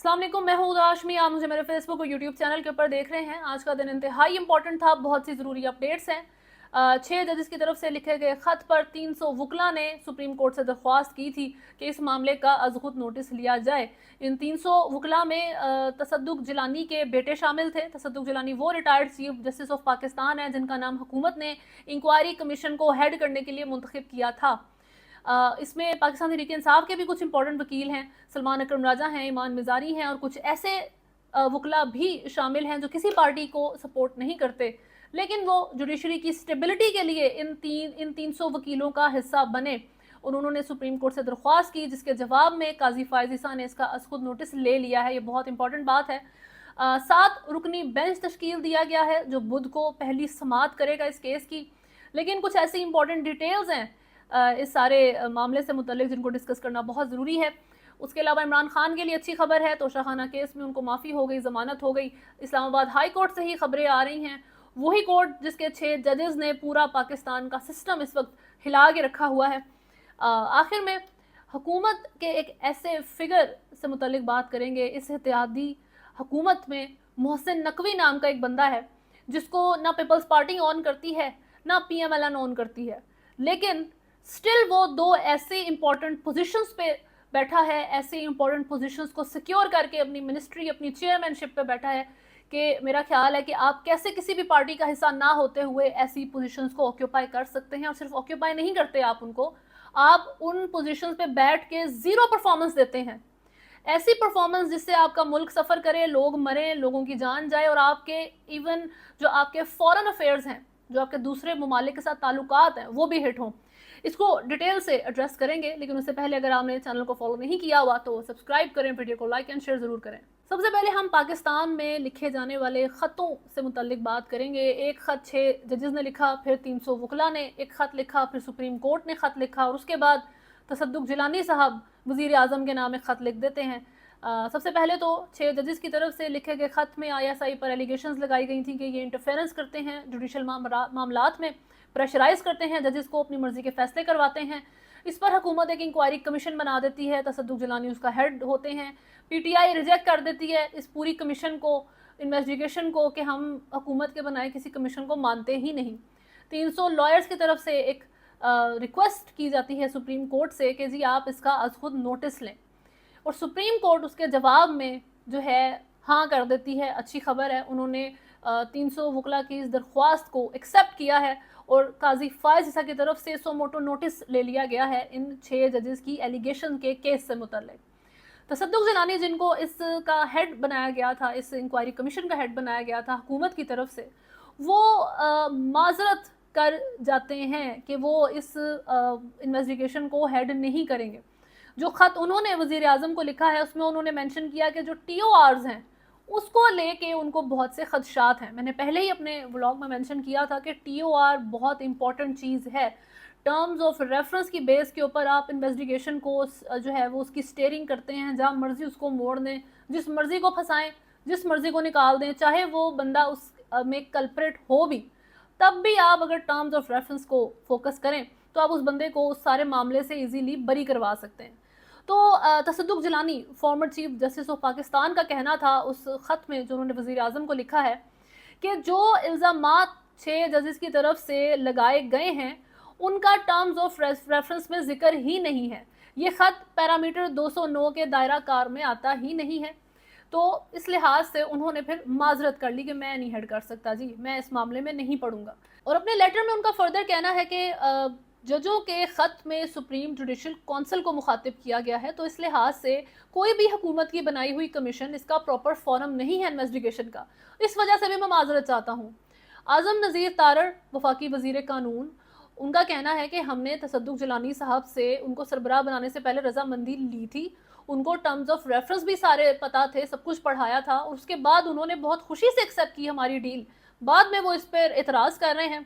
अस्सलाम वालेकुम, मैं हूं उदा हाशमी। आप मुझे मेरे फेसबुक और यूट्यूब चैनल के ऊपर देख रहे हैं। आज का दिन इंतहाई इंपॉर्टेंट था, बहुत सी ज़रूरी अपडेट्स हैं। 6 जजेस की तरफ से लिखे गए ख़त पर 300 वकला ने सुप्रीम कोर्ट से दरख्वास्त की थी कि इस मामले का अज़-खुद नोटिस लिया जाए। इन 300 वकला में तसद्दुक जिलानी के बेटे शामिल थे। तसद्दुक जिलानी वो retired chief justice of Pakistan है जिनका नाम हुकूमत ने इंक्वायरी कमीशन को हेड करने के लिए मुंतखब किया था। इसमें पाकिस्तान तहरीक इंसाफ के भी कुछ इंपॉर्टेंट वकील हैं, सलमान अकरम राजा हैं, ईमान मिजारी हैं और कुछ ऐसे वकला भी शामिल हैं जो किसी पार्टी को सपोर्ट नहीं करते, लेकिन वो जुडिशरी की स्टेबिलिटी के लिए इन 300 वकीलों का हिस्सा बने। उन्होंने सुप्रीम कोर्ट से दरख्वास्त की, जिसके जवाब में काजी फायज ईसा ने इसका खुद नोटिस ले लिया है। ये बहुत इंपॉर्टेंट बात है। 7 रुकनी बेंच तश्कील दिया गया है जो बुध को पहली समाअत करेगा इस केस की। लेकिन कुछ ऐसी इंपॉर्टेंट डिटेल्स हैं इस सारे मामले से मुतल्लिक जिनको डिस्कस करना बहुत ज़रूरी है। उसके अलावा इमरान खान के लिए अच्छी खबर है, तोशाखाना केस में उनको माफ़ी हो गई, ज़मानत हो गई। इस्लामाबाद हाई कोर्ट से ही खबरें आ रही हैं, वही कोर्ट जिसके 6 जजेस ने पूरा पाकिस्तान का सिस्टम इस वक्त हिला के रखा हुआ है। आखिर में हुकूमत के एक ऐसे फिगर से मुतल्लिक बात करेंगे। इस इत्तेहादी हुकूमत में मोहसिन नकवी नाम का एक बंदा है जिसको ना पीपल्स पार्टी ऑन करती है ना PMLN ऑन करती है, लेकिन स्टिल वो 2 ऐसे इंपॉर्टेंट पोजीशंस पे बैठा है, ऐसे इंपॉर्टेंट पोजीशंस को सिक्योर करके अपनी मिनिस्ट्री, अपनी चेयरमैनशिप पे बैठा है कि मेरा ख्याल है कि आप कैसे किसी भी पार्टी का हिस्सा ना होते हुए ऐसी पोजीशंस को ऑक्यूपाई कर सकते हैं। और सिर्फ ऑक्यूपाई नहीं करते आप उनको, आप उन पोजीशंस पे बैठ के ज़ीरो परफॉर्मेंस देते हैं। ऐसी परफॉर्मेंस जिससे आपका मुल्क सफ़र करे, लोग मरें, लोगों की जान जाए और आपके इवन जो आपके फॉरेन अफेयर्स हैं, जो आपके दूसरे ममालिक के साथ ताल्लुकात हैं, वो भी हिट हों। इसको डिटेल से एड्रेस करेंगे, लेकिन उससे पहले अगर आपने चैनल को फॉलो नहीं किया हुआ तो सब्सक्राइब करें, वीडियो को लाइक एंड शेयर ज़रूर करें। सबसे पहले हम पाकिस्तान में लिखे जाने वाले ख़तों से मुतल्लिक बात करेंगे। एक ख़त 6 जजेस ने लिखा, फिर 300 वकला ने एक ख़त लिखा, फिर सुप्रीम कोर्ट ने ख़त लिखा और उसके बाद तसद्दुक जिलानी साहब वज़ीर आज़म के नाम एक ख़त लिख देते हैं। सबसे पहले तो 6 जजेस की तरफ से लिखे गए ख़त में ISI पर एलिगेशंस लगाई गई थी कि ये इंटरफेरेंस करते हैं जुडिशल मामलात में, प्रेशराइज करते हैं जजेस को, अपनी मर्जी के फैसले करवाते हैं। इस पर हुकूमत एक इंक्वायरी कमीशन बना देती है, तसद्दुक जिलानी उसका हेड होते हैं। PTI रिजेक्ट कर देती है इस पूरी कमीशन को, इन्वेस्टिगेशन को, कि हम हुकूमत के बनाए किसी कमीशन को मानते ही नहीं। 300 लॉयर्स की तरफ से एक रिक्वेस्ट की जाती है सुप्रीम कोर्ट से कि जी आप इसका अज़ खुद नोटिस लें, और सुप्रीम कोर्ट उसके जवाब में जो है हाँ कर देती है। अच्छी खबर है, उन्होंने 300 वकला की इस दरख्वास्त को एक्सेप्ट किया है और काजी फायज ईसा की तरफ से सो मोटो नोटिस ले लिया गया है इन 6 जजेस की एलिगेशन के केस से मुतल्लिक। तसद्दुक जिलानी जिनको इसका हेड बनाया गया था, इस इंक्वायरी कमीशन का हेड बनाया गया था हुकूमत की तरफ से, वो माजरत कर जाते हैं कि वो इस इन्वेस्टिगेशन को हेड नहीं करेंगे। जो ख़त उन्होंने वज़ीर आज़म को लिखा है उसमें उन्होंने मेंशन किया कि जो TORs हैं उसको लेके उनको बहुत से खदशात हैं। मैंने पहले ही अपने व्लॉग में मेंशन किया था कि TOR बहुत इंपॉर्टेंट चीज़ है। टर्म्स ऑफ रेफरेंस की बेस के ऊपर आप इन्वेस्टिगेशन को जो है वो उसकी स्टेयरिंग करते हैं, जहाँ मर्जी उसको मोड़ दें, जिस मर्जी को फंसाएं, जिस मर्जी को निकाल दें, चाहे वो बंदा उस में कल्प्रेट हो भी, तब भी आप अगर टर्म्स ऑफ रेफरेंस को फोकस करें तो आप उस बंदे को उस सारे मामले से ईजीली बरी करवा सकते हैं। तो तसद्दुक Jilani former chief justice of Pakistan का कहना था उस ख़त में जो उन्होंने वज़ीर आज़म को लिखा है कि जो इल्ज़ामात 6 जजेस की तरफ से लगाए गए हैं उनका टर्म्स ऑफ रेफरेंस में ज़िक्र ही नहीं है। ये ख़त पैरामीटर 209 के दायरा कार में आता ही नहीं है। तो इस लिहाज से उन्होंने फिर माजरत कर ली कि मैं नहीं हेड कर सकता जी, मैं इस मामले में नहीं पढ़ूंगा। और अपने लेटर में उनका फर्दर कहना है कि जजों के ख़त में सुप्रीम जुडिशल कौंसिल को मुखातिब किया गया है, तो इस लिहाज से कोई भी हुकूमत की बनाई हुई कमीशन इसका प्रॉपर फॉरम नहीं है इन्वेस्टिगेशन का। इस वजह से भी मैं माजरत चाहता हूँ। आज़म नज़ीर तारड़ वफाकी वज़ीर कानून, उनका कहना है कि हमने तसद्दुक जिलानी साहब से उनको सरबराह बनाने से पहले रजामंदी ली थी, उनको टर्म्स ऑफ रेफरेंस भी सारे पता थे, सब कुछ पढ़ाया था और उसके बाद उन्होंने बहुत खुशी से एक्सेप्ट की हमारी डील। बाद में वो इस पर एतराज़ कर रहे हैं।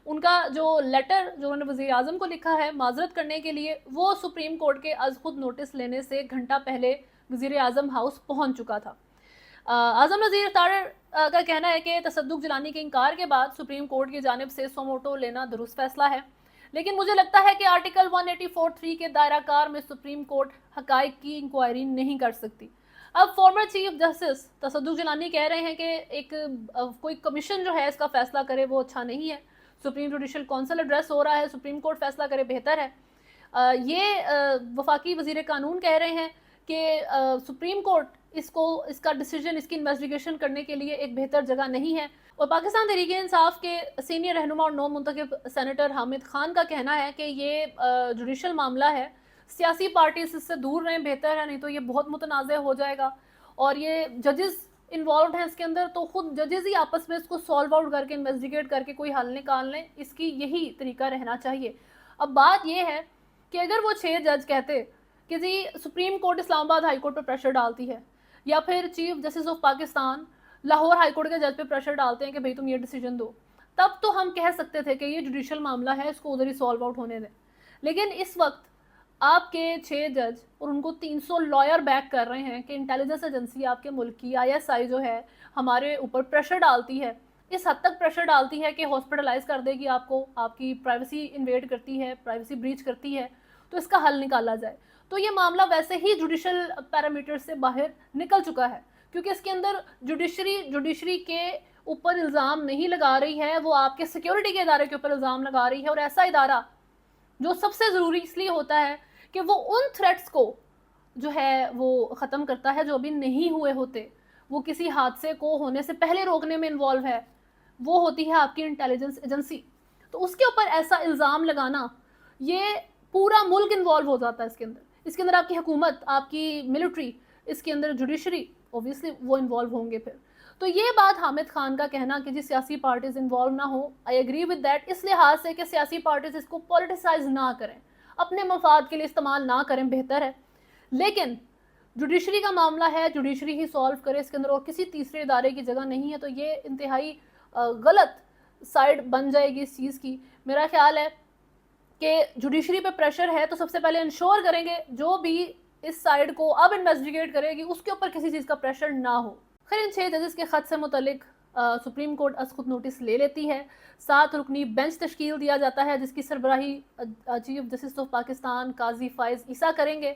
उनका जो लेटर जो उन्होंने वज़ीर आज़म को लिखा है माजरत करने के लिए, वो सुप्रीम कोर्ट के अज़ खुद नोटिस लेने से घंटा पहले वज़ीर आज़म हाउस पहुंच चुका था। आज़म नज़ीर तारड़ का कहना है कि तसद्दुक जिलानी के इनकार के बाद सुप्रीम कोर्ट की जानिब से सोमोटो लेना दुरुस्त फैसला है, लेकिन मुझे लगता है कि आर्टिकल 184(3) के दायरा कार में सुप्रीम कोर्ट हक़ाइक़ की इंक्वायरी नहीं कर सकती। अब फॉर्मर चीफ जस्टिस तसद्दुक जिलानी कह रहे हैं कि एक कोई कमीशन जो है इसका फैसला करे वो अच्छा नहीं है, सुप्रीम जुडिशल काउंसिल एड्रेस हो रहा है, सुप्रीम कोर्ट फैसला करे बेहतर है। ये वफाकी वजीर कानून कह रहे हैं कि सुप्रीम कोर्ट इसका डिसीजन, इसकी इन्वेस्टिगेशन करने के लिए एक बेहतर जगह नहीं है। और पाकिस्तान तहरीक इंसाफ के सीनियर रहनुमा और नौ मुंतखब सेनेटर हामिद खान का कहना है कि ये जुडिशल मामला है, सियासी पार्टी इससे दूर रहें बेहतर है, नहीं तो ये बहुत मुतनाज़ हो जाएगा। और ये जजेस इन्वॉल्व हैं इसके अंदर, तो खुद जजेस ही आपस में इसको सॉल्व आउट करके इन्वेस्टिगेट करके कोई हल निकाल लें, इसकी यही तरीका रहना चाहिए। अब बात ये है कि अगर वो 6 जज कहते कि जी supreme court Islamabad high court पर प्रेशर डालती है, या फिर chief justice of Pakistan Lahore high court के जज पे प्रेशर डालते हैं कि भाई तुम ये डिसीजन दो, तब तो हम कह सकते थे कि ये जुडिशल मामला है, इसको उधर ही सॉल्व आउट होने दें। लेकिन इस वक्त आपके 6 जज और उनको 300 लॉयर बैक कर रहे हैं कि इंटेलिजेंस एजेंसी आपके मुल्क की ISI जो है हमारे ऊपर प्रेशर डालती है, इस हद तक प्रेशर डालती है कि हॉस्पिटलाइज कर देगी आपको, आपकी प्राइवेसी इन्वेड करती है, प्राइवेसी ब्रीच करती है, तो इसका हल निकाला जाए। तो ये मामला वैसे ही जुडिशल पैरामीटर से बाहर निकल चुका है, क्योंकि इसके अंदर जुडिशरी के ऊपर इल्ज़ाम नहीं लगा रही है, वो आपके सिक्योरिटी के इदारे के ऊपर इल्ज़ाम लगा रही है। और ऐसा इदारा जो सबसे ज़रूरी इसलिए होता है कि वो उन थ्रेट्स को जो है वो ख़त्म करता है जो अभी नहीं हुए होते, वो किसी हादसे को होने से पहले रोकने में इन्वॉल्व है, वो होती है आपकी इंटेलिजेंस एजेंसी। तो उसके ऊपर ऐसा इल्ज़ाम लगाना, ये पूरा मुल्क इन्वॉल्व हो जाता है इसके अंदर आपकी हुकूमत, आपकी मिलिट्री, इसके अंदर जुडिशरी, ऑब्वियसली वो इन्वॉल्व होंगे फिर। तो ये बात हामिद खान का कहना कि जी सियासी पार्टीज इन्वॉल्व ना हो, आई एग्री विद दैट, इस लिहाज से कि सियासी पार्टीज इसको पॉलिटिसाइज ना करें, अपने मफाद के लिए इस्तेमाल ना करें, बेहतर है। लेकिन जुडिशरी का मामला है, जुडिशरी ही सॉल्व करे, इसके अंदर और किसी तीसरे इदारे की जगह नहीं है। तो ये इंतहाई गलत साइड बन जाएगी इस चीज़ की। मेरा ख्याल है कि जुडिशरी पे प्रेशर है तो सबसे पहले इंश्योर करेंगे जो भी इस साइड को अब इन्वेस्टिगेट करेगी उसके ऊपर किसी चीज़ का प्रेशर ना हो। खैर, इन 6 जजेस के ख़त से मुतल्लिक सुप्रीम कोर्ट अज खुद नोटिस ले लेती है। 7 रुकनी बेंच तश्कील दिया जाता है जिसकी सरबराही chief justice of Pakistan Qazi Faez Isa करेंगे।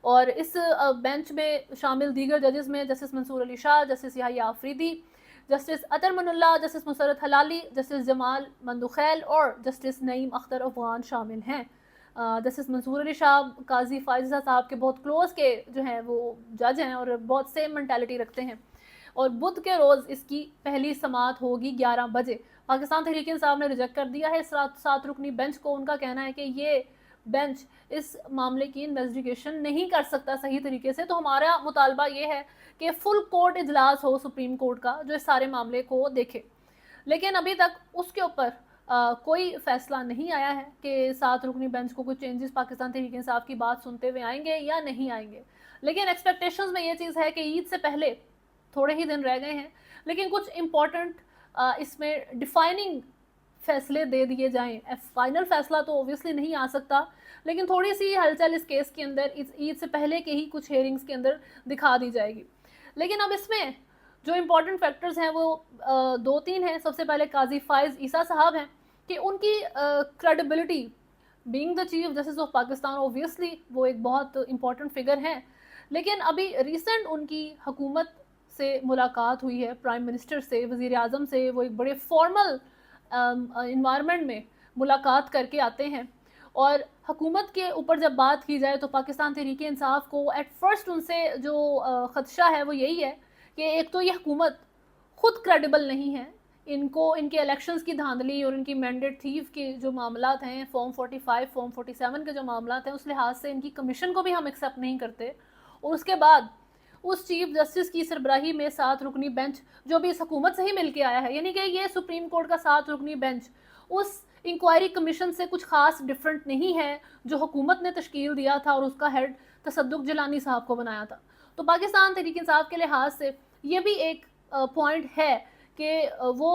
और इस बेंच में शामिल दीगर जजेस में justice Mansoor Ali Shah, justice Yahya Afridi, justice Athar Minallah, justice Musarrat Hilali, justice Jamal Mandokhail और जस्टिस नईम अख्तर अफगान शामिल हैं। जस्टिस मंसूर अली शाह काजी फाइजा साहब के बहुत क्लोज के जो हैं वो जज हैं और बहुत सेम मेंटालिटी रखते हैं। और बुध के रोज़ इसकी पहली समाअत होगी 11 बजे। पाकिस्तान तहरीक इंसाफ ने रिजेक्ट कर दिया है इस 7 रुकनी बेंच को। उनका कहना है कि ये बेंच इस मामले की इन्वेस्टिगेशन नहीं कर सकता सही तरीके से। तो हमारा मुतालबा ये है कि फुल कोर्ट इजलास हो सुप्रीम कोर्ट का जो इस सारे मामले को देखे। लेकिन अभी तक उसके ऊपर कोई फैसला नहीं आया है कि 7 रुकनी बेंच को कुछ चेंजेस पाकिस्तान तहरीक इंसाफ की बात सुनते हुए आएंगे या नहीं आएंगे। लेकिन एक्सपेक्टेशंस में ये चीज़ है कि ईद से पहले थोड़े ही दिन रह गए हैं, लेकिन कुछ इम्पॉर्टेंट इसमें डिफाइनिंग फैसले दे दिए जाएं। फाइनल फैसला तो ओबियसली नहीं आ सकता, लेकिन थोड़ी सी हलचल इस केस के अंदर ईद से पहले के ही कुछ हेयरिंग्स के अंदर दिखा दी जाएगी। लेकिन अब इसमें जो इम्पॉर्टेंट फैक्टर्स हैं वो 2-3 हैं। सबसे पहले काजी फाइज ईसा साहब हैं कि उनकी credibility being the chief justice of Pakistan, obviously वो एक बहुत इंपॉर्टेंट फिगर हैं। लेकिन अभी रिसेंट उनकी हुकूमत से मुलाकात हुई है, प्राइम मिनिस्टर से, वज़ीर आज़म से। वो एक बड़े फॉर्मल इन्वायरमेंट में मुलाकात करके आते हैं। और हुकूमत के ऊपर जब बात की जाए तो पाकिस्तान तहरीक इंसाफ को एट फर्स्ट उनसे जो ख़दशा है वो यही है कि एक तो ये हुकूमत ख़ुद क्रेडिबल नहीं है, इनको इनके इलेक्शंस की धांधली और इनकी मैंडेट थीफ के जो मामलात हैं, फॉर्म 45, फॉर्म 47 के जो मामलात हैं, उस लिहाज से इनकी कमीशन को भी हम एक्सेप्ट नहीं करते। और उसके बाद उस चीफ जस्टिस की सरबराही में 7 रुकनी बेंच जो भी इस हुकूमत से ही मिल के आया है, यानी कि ये सुप्रीम कोर्ट का 7 रुकनी बेंच उस इंक्वायरी कमीशन से कुछ खास डिफरेंट नहीं है जो हुकूमत ने तश्कील दिया था और उसका हेड तसद्दुक जिलानी साहब को बनाया था। तो पाकिस्तान तहरीक इंसाफ के लिहाज से ये भी एक पॉइंट है कि वो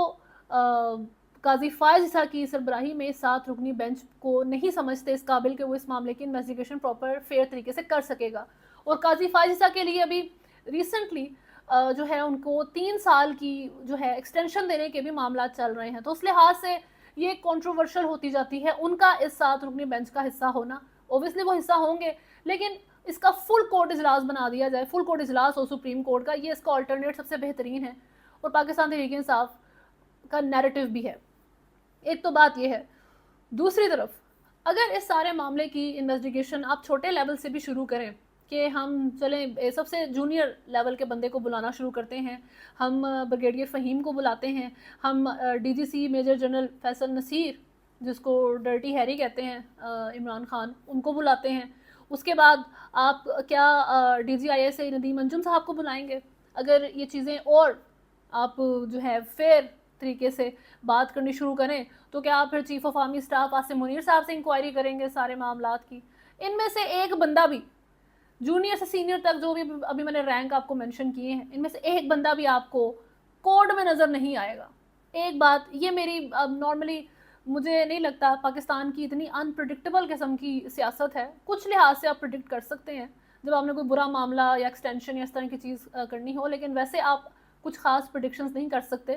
काजी फाइज ईसा की सरबराही में 7 रुकनी बेंच को नहीं समझते इस काबिल कि वो इस मामले की इन्वेस्टिगेशन प्रॉपर फेयर तरीके से कर सकेगा। और काजी फाइज ईसा के लिए अभी रिसेंटली जो है उनको 3 साल की जो है एक्सटेंशन देने के भी मामला चल रहे हैं। तो उस लिहाज से ये कंट्रोवर्शियल होती जाती है उनका इस 7 रुकनी बेंच का हिस्सा होना। ओबियसली वो हिस्सा होंगे, लेकिन اس کا فل کوर्ट اجلاس بنا دیا جائے, فل کوर्ट اجلاس ہو سپریم کورٹ کا, یہ اس کا آلٹرنیٹ سب سے بہترین ہے اور پاکستان تحریک انصاف کا نیریٹو بھی ہے. ایک تو بات یہ ہے. دوسری طرف اگر اس سارے معاملے کی انویسٹیگیشن آپ چھوٹے لیول سے بھی شروع کریں کہ ہم چلیں سب سے جونیئر لیول کے بندے کو بلانا شروع کرتے ہیں, ہم بریگیڈیئر فہیم کو بلاتے ہیں, ہم ڈی جی سی میجر جنرل فیصل نصیر جس کو ڈرٹی ہیری کہتے ہیں عمران خان, ان کو بلاتے ہیں. اس کے بعد آپ کیا D G I S Nadeem Anjum صاحب کو بلائیں گے؟ اگر یہ چیزیں اور آپ جو ہے فیئر طریقے سے بات کرنی شروع کریں تو کیا آپ پھر chief of army staff Asim Munir صاحب سے انکوائری کریں گے سارے معاملات کی؟ ان میں سے ایک بندہ بھی جونیئر سے سینئر تک جو بھی ابھی میں نے رینک آپ کو منشن کیے ہیں, ان میں سے ایک بندہ بھی آپ کو کوڈ میں نظر نہیں آئے گا. ایک بات یہ میری نارملی مجھے نہیں لگتا پاکستان کی اتنی انپریڈکٹیبل قسم کی سیاست ہے. کچھ لحاظ سے آپ پریڈکٹ کر سکتے ہیں جب آپ نے کوئی برا معاملہ یا ایکسٹینشن یا اس طرح کی چیز کرنی ہو, لیکن ویسے آپ کچھ خاص پریڈکشنز نہیں کر سکتے.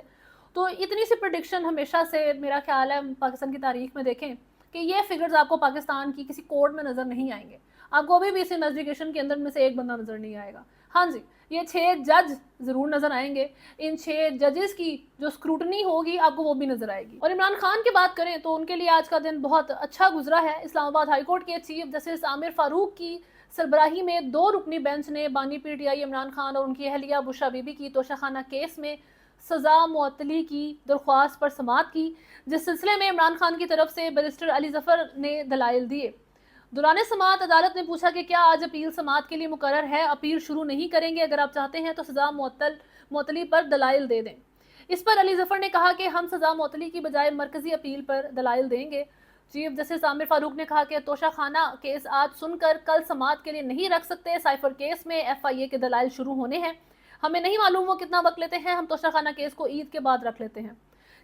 تو اتنی سی پریڈکشن ہمیشہ سے میرا خیال ہے پاکستان کی تاریخ میں دیکھیں کہ یہ فگرز آپ کو پاکستان کی کسی کوڈ میں نظر نہیں آئیں گے. آپ کو ابھی بھی اس انویسٹیگیشن کے اندر میں سے ایک بندہ نظر نہیں آئے گا. ہاں جی, یہ 6 جج ضرور نظر آئیں گے. ان 6 ججز کی جو اسکروٹنی ہوگی آپ کو وہ بھی نظر آئے گی. اور عمران خان کی بات کریں تو ان کے لیے آج کا دن بہت اچھا گزرا ہے. اسلام آباد ہائی کورٹ کے چیف جسٹس عامر فاروق کی سربراہی میں 2 رکنی بینچ نے بانی P T I Imran Khan اور ان کی اہلیہ بشرا بی بی کی توشہ خانہ کیس میں سزا معطلی کی درخواست پر سماعت کی, جس سلسلے میں عمران خان کی طرف سے بیرسٹر علی ظفر نے دلائل دیے. دوران سماعت عدالت نے پوچھا کہ کیا آج اپیل سماعت کے لیے مقرر ہے؟ اپیل شروع نہیں کریں گے, اگر آپ چاہتے ہیں تو سزا معطلی پر دلائل دے دیں. اس پر علی ظفر نے کہا کہ ہم سزا معطلی کی بجائے مرکزی اپیل پر دلائل دیں گے. چیف جسٹس عامر فاروق نے کہا کہ توشہ خانہ کیس آج سن کر کل سماعت کے لیے نہیں رکھ سکتے. سائفر کیس میں ایف آئی اے کے دلائل شروع ہونے ہیں, ہمیں نہیں معلوم وہ کتنا وقت لیتے ہیں, ہم توشہ خانہ کیس کو عید کے بعد رکھ لیتے ہیں.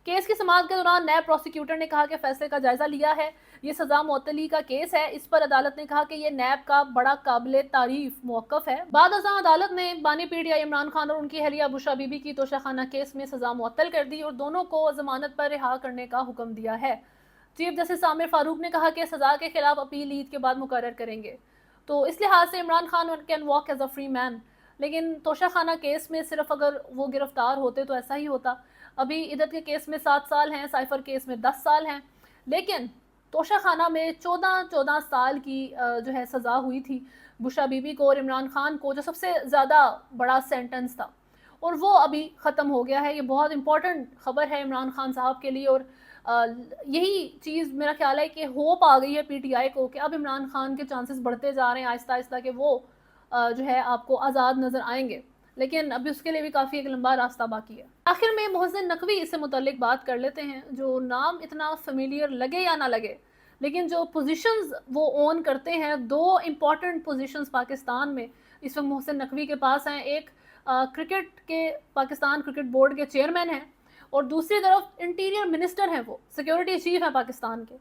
کیس کی سماعت کے دوران نیب پروسیکیوٹر نے کہا کہ فیصلے کا جائزہ لیا ہے, یہ سزا معطلی کا کیس ہے. اس پر عدالت نے کہا کہ یہ نیب کا بڑا قابل تعریف موقف ہے. بعد ازاں عدالت نے بانی P T I Imran Khan اور ان کی اہلیہ بشرا بی بی کی توشہ خانہ کیس میں سزا معطل کر دی اور دونوں کو ضمانت پر رہا کرنے کا حکم دیا ہے. چیف جسٹس عامر فاروق نے کہا کہ سزا کے خلاف اپیل عید کے بعد مقرر کریں گے. تو اس لحاظ سے Imran Khan can walk as a free man, لیکن توشہ خانہ کیس میں صرف اگر وہ گرفتار ہوتے تو ایسا ہی ہوتا. ابھی عدت کے کیس میں 7 سال ہیں, سائفر کیس میں 10 سال ہیں, لیکن توشہ خانہ میں 14 سال کی جو ہے سزا ہوئی تھی بشرا بی بی کو اور عمران خان کو, جو سب سے زیادہ بڑا سینٹنس تھا, اور وہ ابھی ختم ہو گیا ہے. یہ بہت امپورٹنٹ خبر ہے عمران خان صاحب کے لیے, اور یہی چیز میرا خیال ہے کہ ہوپ آ گئی ہے پی ٹی آئی کو کہ اب عمران خان کے چانسز بڑھتے جا رہے ہیں آہستہ آہستہ کہ وہ جو ہے آپ کو آزاد نظر آئیں گے, لیکن ابھی اس کے لیے بھی کافی ایک لمبا راستہ باقی ہے. آخر میں محسن نقوی اس سے متعلق بات کر لیتے ہیں, جو نام اتنا فیملیئر لگے یا نہ لگے, لیکن جو پوزیشنز وہ اون کرتے ہیں, 2 امپورٹنٹ پوزیشنز پاکستان میں اس وقت محسن نقوی کے پاس ہیں. ایک کرکٹ کے پاکستان کرکٹ بورڈ کے چیئرمین ہیں اور دوسری طرف انٹیریئر منسٹر ہیں, وہ سیکیورٹی چیف ہیں پاکستان کے.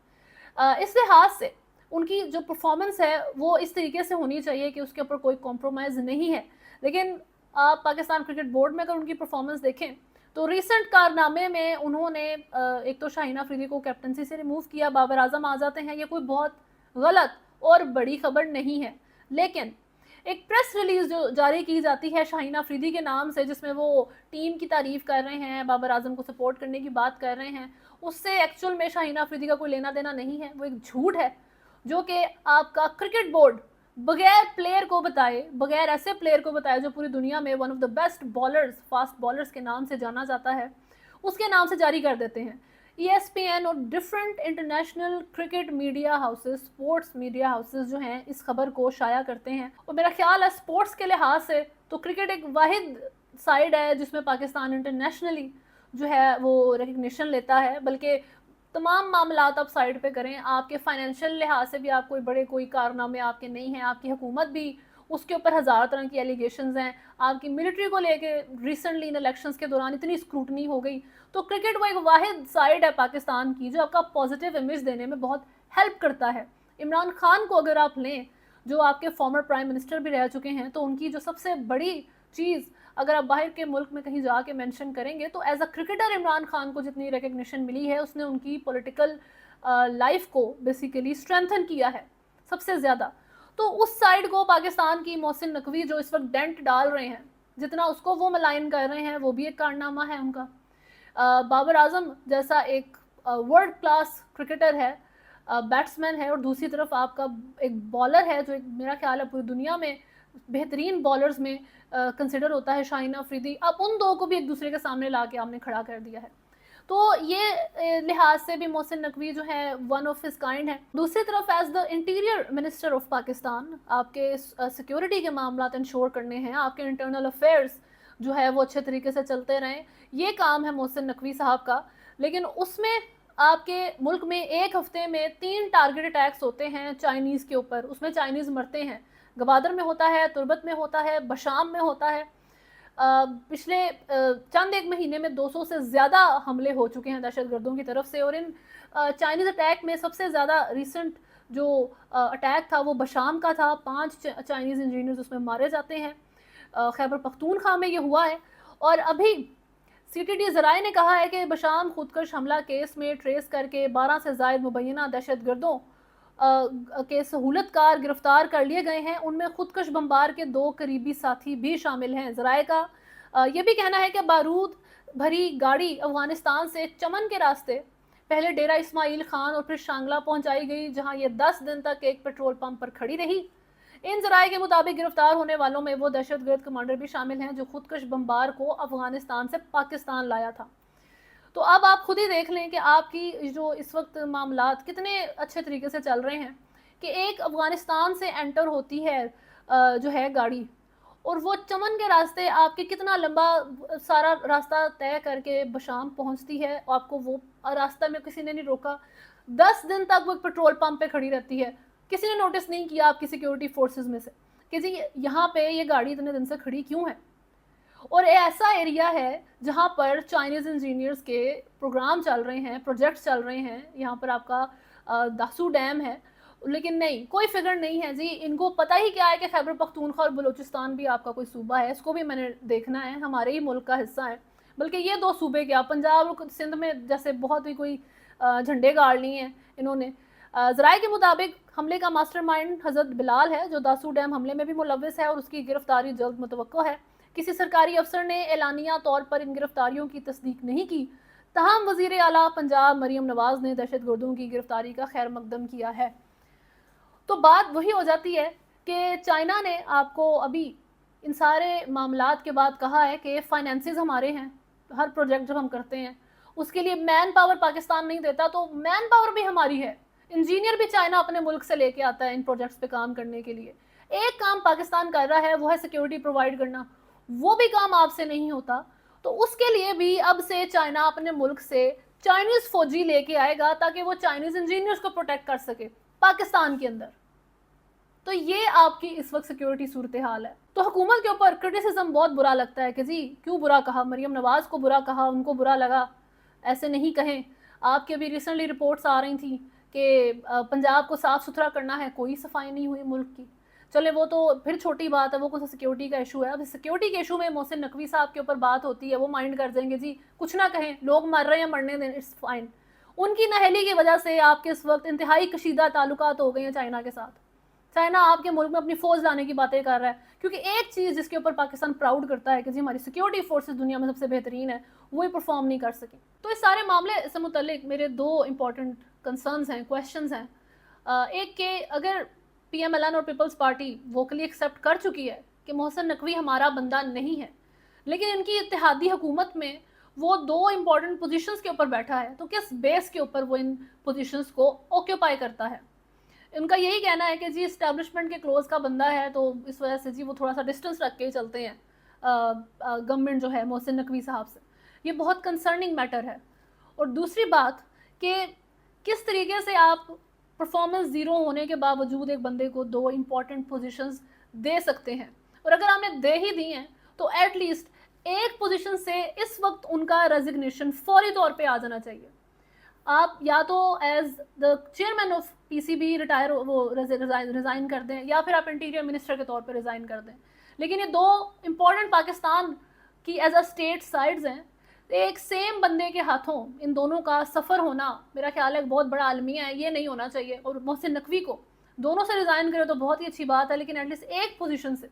اس لحاظ سے ان کی جو پرفارمنس ہے وہ اس طریقے سے ہونی چاہیے کہ اس کے اوپر کوئی کمپرومائز نہیں ہے. لیکن آپ پاکستان کرکٹ بورڈ میں اگر ان کی پرفارمنس دیکھیں تو ریسنٹ کارنامے میں انہوں نے ایک تو شاہین افریدی کو کیپٹنسی سے ریموو کیا, بابر اعظم آ جاتے ہیں. یہ کوئی بہت غلط اور بڑی خبر نہیں ہے, لیکن ایک پریس ریلیز جو جاری کی جاتی ہے شاہین افریدی کے نام سے, جس میں وہ ٹیم کی تعریف کر رہے ہیں, بابر اعظم کو سپورٹ کرنے کی بات کر رہے ہیں, اس سے ایکچول میں شاہین افریدی کا کوئی لینا دینا نہیں ہے. وہ ایک جھوٹ ہے جو کہ آپ کا کرکٹ بورڈ بغیر پلیئر کو بتائے, بغیر ایسے پلیئر کو بتائے جو پوری دنیا میں one of the best bowlers, fast bowlers کے نام سے جانا جاتا ہے, اس کے نام سے جاری کر دیتے ہیں. ای ایس پی این اور different international cricket media houses, sports media houses جو ہیں اس خبر کو شائع کرتے ہیں. اور میرا خیال ہے سپورٹس کے لحاظ سے تو کرکٹ ایک واحد سائیڈ ہے جس میں پاکستان انٹرنیشنلی جو ہے وہ ریکگنیشن لیتا ہے, بلکہ تمام معاملات آپ سائڈ پہ کریں. آپ کے فائنینشیل لحاظ سے بھی آپ کوئی کارنامے آپ کے نہیں ہیں, آپ کی حکومت بھی اس کے اوپر 1000 طرح کی ایلیگیشنز ہیں, آپ کی ملٹری کو لے کے ریسنٹلی ان الیکشنز کے دوران اتنی اسکروٹنی ہو گئی. تو کرکٹ وہ ایک واحد سائڈ ہے پاکستان کی جو آپ کا پازیٹیو امیج دینے میں بہت ہیلپ کرتا ہے. عمران خان کو اگر آپ لیں جو آپ کے فارمر پرائم منسٹر بھی رہ چکے ہیں, تو ان کی جو سب سے بڑی چیز اگر آپ باہر کے ملک میں کہیں جا کے مینشن کریں گے تو as a cricketer Imran Khan کو جتنی ریکگنیشن ملی ہے, اس نے ان کی پولیٹیکل لائف کو بیسیکلی اسٹرینتھن کیا ہے سب سے زیادہ. تو اس سائڈ کو پاکستان کی محسن نقوی جو اس وقت ڈینٹ ڈال رہے ہیں، جتنا اس کو وہ ملائن کر رہے ہیں، وہ بھی ایک کارنامہ ہے ان کا. بابر اعظم جیسا ایک ورلڈ کلاس کرکٹر ہے، بیٹسمین ہے، اور دوسری طرف آپ کا ایک بالر ہے جو میرا خیال ہے پوری دنیا میں بہترین بالرز میں کنسیڈر ہوتا ہے، شاہین افریدی. اب ان دو کو بھی ایک دوسرے کے سامنے لا کے آپ نے کھڑا کر دیا ہے. تو یہ لحاظ سے بھی محسن نقوی جو ہے ون آف ہز کائنڈ ہے. دوسری طرف as the interior minister of Pakistan آپ کے سیکیورٹی کے معاملات انشور کرنے ہیں، آپ کے انٹرنل افیئرس جو ہے وہ اچھے طریقے سے چلتے رہیں، یہ کام ہے محسن نقوی صاحب کا. لیکن اس میں آپ کے ملک میں ایک ہفتے میں 3 ٹارگٹ اٹیکس ہوتے ہیں چائنیز کے اوپر، اس میں چائنیز مرتے ہیں. گوادر میں ہوتا ہے، تربت میں ہوتا ہے، بشام میں ہوتا ہے. پچھلے چند ایک مہینے میں 200 سے زیادہ حملے ہو چکے ہیں دہشت گردوں کی طرف سے. اور ان چائنیز اٹیک میں سب سے زیادہ ریسنٹ جو اٹیک تھا وہ بشام کا تھا. 5 چائنیز انجینئرز اس میں مارے جاتے ہیں. خیبر پختونخوا میں یہ ہوا ہے. اور ابھی سی ٹی ڈی ذرائع نے کہا ہے کہ بشام خودکش حملہ کیس میں ٹریس کر کے 12 سے زائد مبینہ دہشت گردوں کے سہولت کار گرفتار کر لیے گئے ہیں. ان میں خودکش بمبار کے 2 قریبی ساتھی بھی شامل ہیں. ذرائع کا یہ بھی کہنا ہے کہ بارود بھری گاڑی افغانستان سے چمن کے راستے پہلے ڈیرہ اسماعیل خان اور پھر شانگلہ پہنچائی گئی، جہاں یہ 10 دن تک ایک پیٹرول پمپ پر کھڑی رہی. ان ذرائع کے مطابق گرفتار ہونے والوں میں وہ دہشت گرد کمانڈر بھی شامل ہیں جو خودکش بمبار کو افغانستان سے پاکستان لایا تھا. تو اب آپ خود ہی دیکھ لیں کہ آپ کی جو اس وقت معاملات کتنے اچھے طریقے سے چل رہے ہیں کہ ایک افغانستان سے انٹر ہوتی ہے جو ہے گاڑی، اور وہ چمن کے راستے آپ کے کتنا لمبا سارا راستہ طے کر کے بشام پہنچتی ہے. آپ کو وہ راستہ میں کسی نے نہیں روکا. 10 دن تک وہ پیٹرول پمپ پہ کھڑی رہتی ہے. کسی نے نوٹس نہیں کیا آپ کی سیکیورٹی فورسز میں سے کہ جی یہاں پہ یہ گاڑی اتنے دن سے کھڑی کیوں ہے. اور ایسا ایریا ہے جہاں پر چائنیز انجینئرز کے پروگرام چل رہے ہیں، پروجیکٹس چل رہے ہیں. یہاں پر آپ کا داسو ڈیم ہے، لیکن نہیں، کوئی فکر نہیں ہے جی. ان کو پتہ ہی کیا ہے کہ خیبر پختونخوا اور بلوچستان بھی آپ کا کوئی صوبہ ہے، اس کو بھی میں نے دیکھنا ہے، ہمارے ہی ملک کا حصہ ہے. بلکہ یہ 2 صوبے کیا، پنجاب اور سندھ میں جیسے بہت ہی کوئی جھنڈے گاڑ لی ہیں انہوں نے. ذرائع کے مطابق حملے کا ماسٹر مائنڈ حضرت بلال ہے جو داسو ڈیم حملے میں بھی ملوث ہے، اور اس کی گرفتاری جلد متوقع ہے. کسی سرکاری افسر نے اعلانیہ طور پر ان گرفتاریوں کی تصدیق نہیں کی، تاہم وزیر اعلیٰ پنجاب مریم نواز نے دہشت گردوں کی گرفتاری کا خیر مقدم کیا ہے. تو بات وہی ہو جاتی ہے کہ چائنا نے آپ کو ابھی ان سارے معاملات کے بعد کہا ہے کہ فائنینسز ہمارے ہیں. ہر پروجیکٹ جب ہم کرتے ہیں اس کے لیے مین پاور پاکستان نہیں دیتا، تو مین پاور بھی ہماری ہے. انجینئر بھی چائنا اپنے ملک سے لے کے آتا ہے ان پروجیکٹس پہ کام کرنے کے لیے. ایک کام پاکستان کر رہا ہے وہ ہے سیکیورٹی پرووائڈ کرنا، وہ بھی کام آپ سے نہیں ہوتا. تو اس کے لیے بھی اب سے چائنا اپنے ملک سے چائنیز فوجی لے کے آئے گا تاکہ وہ چائنیز انجینئرز کو پروٹیکٹ کر سکے پاکستان کے اندر. تو یہ آپ کی اس وقت سیکیورٹی صورتحال ہے. تو حکومت کے اوپر کرٹیسزم بہت برا لگتا ہے کہ جی کیوں برا کہا، مریم نواز کو برا کہا، ان کو برا لگا، ایسے نہیں کہیں. آپ کے بھی ریسنٹلی رپورٹس آ رہی تھیں کہ پنجاب کو صاف ستھرا کرنا ہے، کوئی صفائی نہیں ہوئی ملک کی. چلے وہ تو پھر چھوٹی بات ہے، وہ کچھ سیکیورٹی کا ایشو ہے. اب سیکیورٹی کے ایشو میں محسن نقوی صاحب کے اوپر بات ہوتی ہے، وہ مائنڈ کر دیں گے جی کچھ نہ کہیں، لوگ مر رہے ہیں مرنے دیں، اٹس فائن. ان کی نااہلی کی وجہ سے آپ کے اس وقت انتہائی کشیدہ تعلقات ہو گئے ہیں چائنا کے ساتھ. چائنا آپ کے ملک میں اپنی فوج لانے کی باتیں کر رہا ہے، کیونکہ ایک چیز جس کے اوپر پاکستان پراؤڈ کرتا ہے کہ جی ہماری سیکیورٹی فورسز دنیا میں سب سے بہترین ہے، وہی پرفارم نہیں کر سکی. تو اس سارے معاملے سے متعلق میرے 2 امپورٹنٹ کنسرنز ہیں، کویشچنز ہیں. ایک کہ اگر پی ایم ایل این اور پیپلز پارٹی ووکلی ایکسیپٹ کر چکی ہے کہ محسن نقوی ہمارا بندہ نہیں ہے، لیکن ان کی اتحادی حکومت میں وہ 2 امپورٹنٹ پوزیشنز کے اوپر بیٹھا ہے، تو کس بیس کے اوپر وہ ان پوزیشنز کو آکیوپائی کرتا ہے؟ ان کا یہی کہنا ہے کہ جی اسٹیبلشمنٹ کے کلوز کا بندہ ہے، تو اس وجہ سے جی وہ تھوڑا سا ڈسٹنس رکھ کے ہی چلتے ہیں گورنمنٹ جو ہے محسن نقوی صاحب سے. یہ بہت کنسرننگ میٹر ہے. اور دوسری بات کہ کس طریقے سے آپ پرفارمنس زیرو ہونے کے باوجود ایک بندے کو 2 امپورٹنٹ پوزیشنز دے سکتے ہیں، اور اگر آپ نے دے ہی دی ہیں تو ایٹ لیسٹ ایک پوزیشن سے اس وقت ان کا ریزگنیشن فوری طور پہ آ جانا چاہیے. آپ یا تو as the chairman of P C B resign کر دیں، یا پھر آپ انٹیریئر منسٹر کے طور پہ ریزائن کر دیں. لیکن یہ 2 امپورٹنٹ پاکستان کی ایز اے اسٹیٹ سائڈز ہیں. ایک سیم بندے کے ہاتھوں ان دونوں کا سفر ہونا میرا خیال ہے ایک بہت بڑا المیہ ہے، یہ نہیں ہونا چاہیے. اور محسن نقوی کو دونوں سے ریزائن کرے تو بہت ہی اچھی بات ہے، لیکن ایٹ لیسٹ ایک پوزیشن سے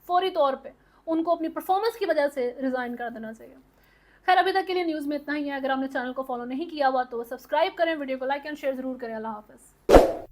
فوری طور پہ ان کو اپنی پرفارمنس کی وجہ سے ریزائن کر دینا چاہیے۔ خیر ابھی تک کے لیے نیوز میں اتنا ہی ہے، اگر آپ نے چینل کو فالو نہیں کیا ہوا تو سبسکرائب کریں، ویڈیو کو لائک اینڈ شیئر ضرور کریں۔ اللہ حافظ۔